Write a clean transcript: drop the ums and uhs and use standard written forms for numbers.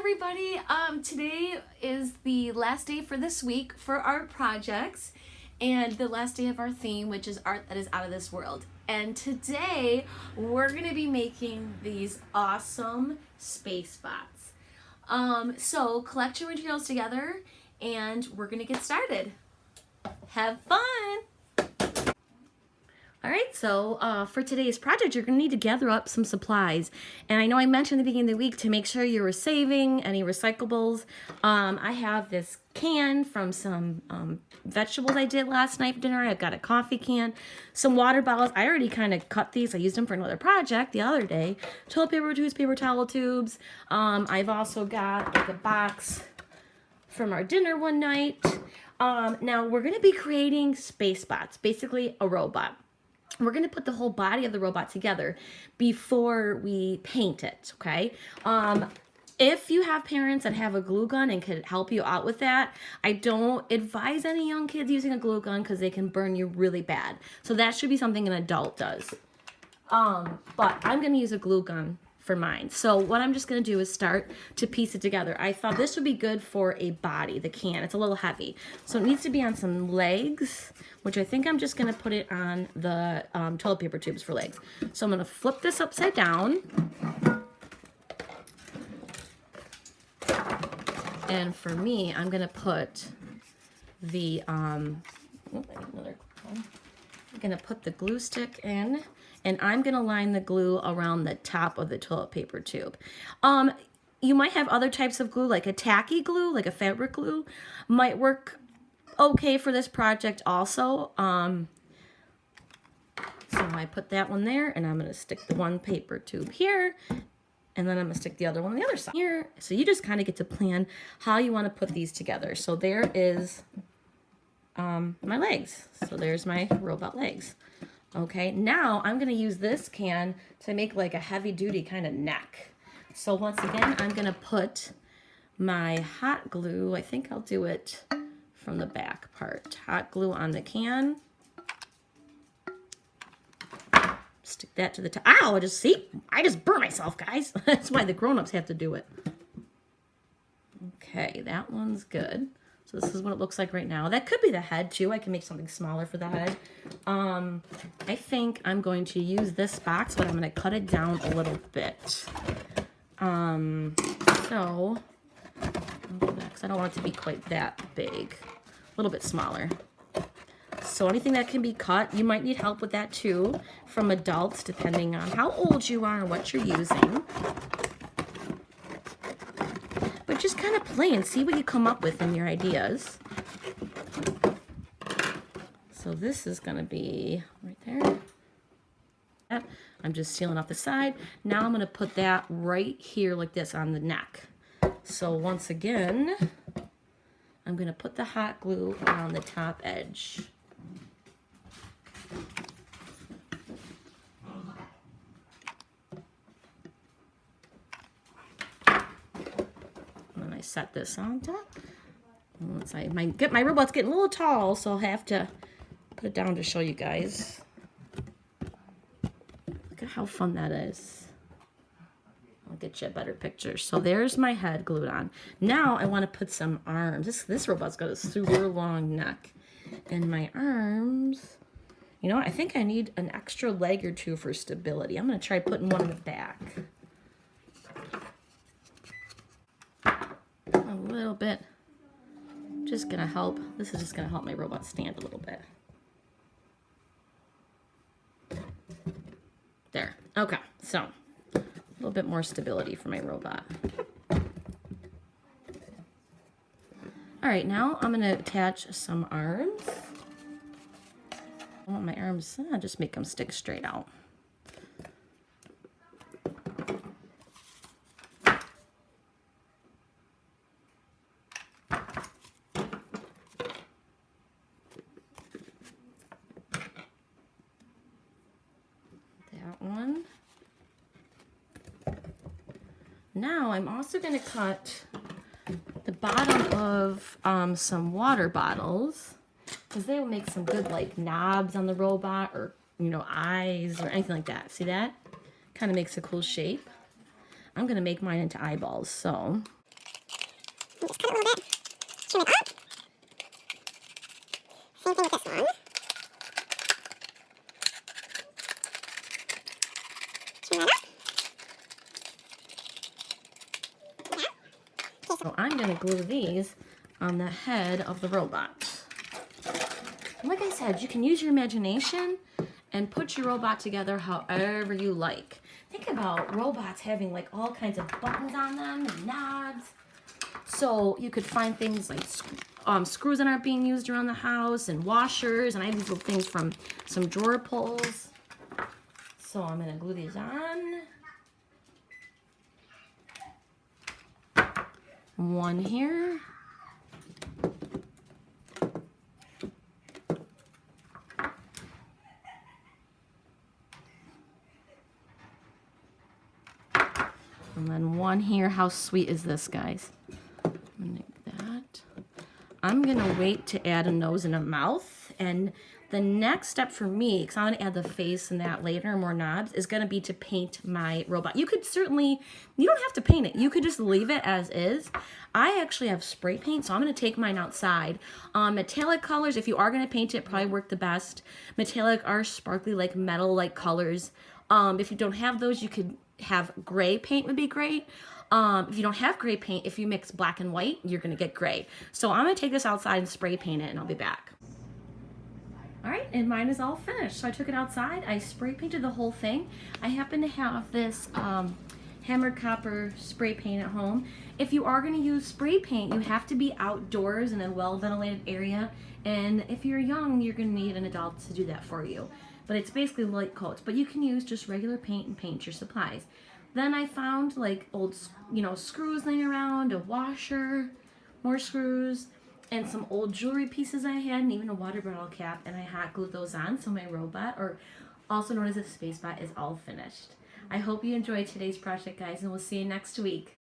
everybody. Today is the last day for this week for art projects and the last day of our theme, which is art that is out of this world. And today we're going to be making these awesome space bots. So collect your materials together and we're going to get started. Have fun! Alright, so for today's project, you're going to need to gather up some supplies. And I know I mentioned at the beginning of the week to make sure you were saving any recyclables. I have this can from some vegetables I did last night for dinner. I've got a coffee can, some water bottles. I already kind of cut these. I used them for another project the other day. Toilet paper tubes, paper towel tubes. I've also got like a box from our dinner one night. Now, we're going to be creating space bots, basically a robot. We're going to put the whole body of the robot together before we paint it, okay? If you have parents that have a glue gun and could help you out with that, I don't advise any young kids using a glue gun because they can burn you really bad. So that should be something an adult does. But I'm going to use a glue gun for mine. So what I'm just going to do is start to piece it together. I thought this would be good for a body, the can. It's a little heavy. So it needs to be on some legs, which I think I'm just going to put it on the toilet paper tubes for legs. So I'm going to flip this upside down. And for me, I'm going to put the, I'm going to put the glue stick in. And I'm going to line the glue around the top of the toilet paper tube. You might have other types of glue, like a tacky glue, like a fabric glue, might work okay for this project also. So I put that one there, and I'm going to stick the one paper tube here, and then I'm going to stick the other one on the other side here. So you just kind of get to plan how you want to put these together. So there is my legs. So there's my robot legs. Okay, now I'm going to use this can to make like a heavy-duty kind of neck. So once again, I'm going to put my hot glue, I think I'll do it from the back part. Hot glue on the can. Stick that to the top. Ow, I just burnt myself, guys. That's why the grown-ups have to do it. Okay, that one's good. So this is what it looks like right now. That could be the head too. I can make something smaller for the head. I think I'm going to use this box, but I'm going to cut it down a little bit. So, because I don't want it to be quite that big. A little bit smaller. So anything that can be cut, you might need help with that too from adults, depending on how old you are and what you're using. But just kind of play and see what you come up with in your ideas. So this is going to be right there. I'm just sealing off the side. Now I'm going to put that right here like this on the neck. So once again, I'm going to put the hot glue around the top edge. Set this on top. Once my robot's getting a little tall, so I'll have to put it down to show you guys. Look at how fun that is. I'll get you a better picture. So there's my head glued on. Now I want to put some arms. This robot's got a super long neck. And my arms, you know what? I think I need an extra leg or two for stability. I'm going to try putting one in the back. A little bit. Just gonna help. This is just gonna help my robot stand a little bit. There. Okay. So a little bit more stability for my robot. All right. Now I'm gonna attach some arms. I want my arms. I'll just make them stick straight out. One. Now I'm also going to cut the bottom of some water bottles because they will make some good like knobs on the robot or, you know, eyes or anything like that. See that? Kind of makes a cool shape. I'm going to make mine into eyeballs. So Just cut it a little bit. Trim it up. Same thing with this one. Trim that up. So I'm going to glue these on the head of the robot. And like I said, you can use your imagination and put your robot together however you like. Think about robots having like all kinds of buttons on them and knobs. So you could find things like screws that aren't being used around the house and washers. And I have these little things from some drawer pulls. So I'm going to glue these on. One here. And then one here. How sweet is this, guys? Like that. I'm going to wait to add a nose and a mouth. And the next step for me, because I'm going to add the face and that later, more knobs, is going to be to paint my robot. You could certainly, you don't have to paint it. You could just leave it as is. I actually have spray paint, so I'm going to take mine outside. Metallic colors, if you are going to paint it, probably work the best. Metallic are sparkly, like metal-like colors. If you don't have those, you could have gray paint would be great. If you don't have gray paint, if you mix black and white, you're going to get gray. So I'm going to take this outside and spray paint it, and I'll be back. All right, and mine is all finished. So I took it outside. I spray painted the whole thing. I happen to have this hammered copper spray paint at home. If you are going to use spray paint, you have to be outdoors in a well-ventilated area. And if you're young, you're going to need an adult to do that for you. But it's basically light coats. But you can use just regular paint and paint your supplies. Then I found like old, screws laying around, a washer, more screws, and some old jewelry pieces I had, and even a water bottle cap, and I hot glued those on, so my robot, or also known as a Spacebot, is all finished. I hope you enjoyed today's project, guys, and we'll see you next week.